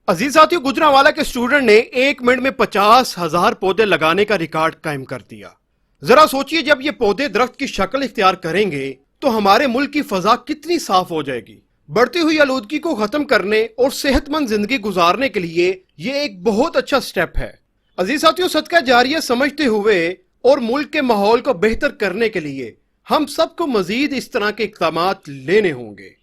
अजीज साथियों, गुजरांवाला के स्टूडेंट ने 1 मिनट में 50,000 पौधे लगाने का रिकॉर्ड कायम कर दिया। जरा सोचिए, जब ये पौधे दरख्त की शक्ल इख्तियार करेंगे तो हमारे मुल्क की फजा कितनी साफ हो जाएगी। बढ़ती हुई आलूदगी को खत्म करने और सेहतमंद जिंदगी गुजारने के लिए ये एक बहुत अच्छा स्टेप है। अजीज साथियों, सदका जारिया समझते हुए और मुल्क के माहौल को बेहतर करने के लिए हम सबको मजीद इस तरह के इक़दामात लेने होंगे।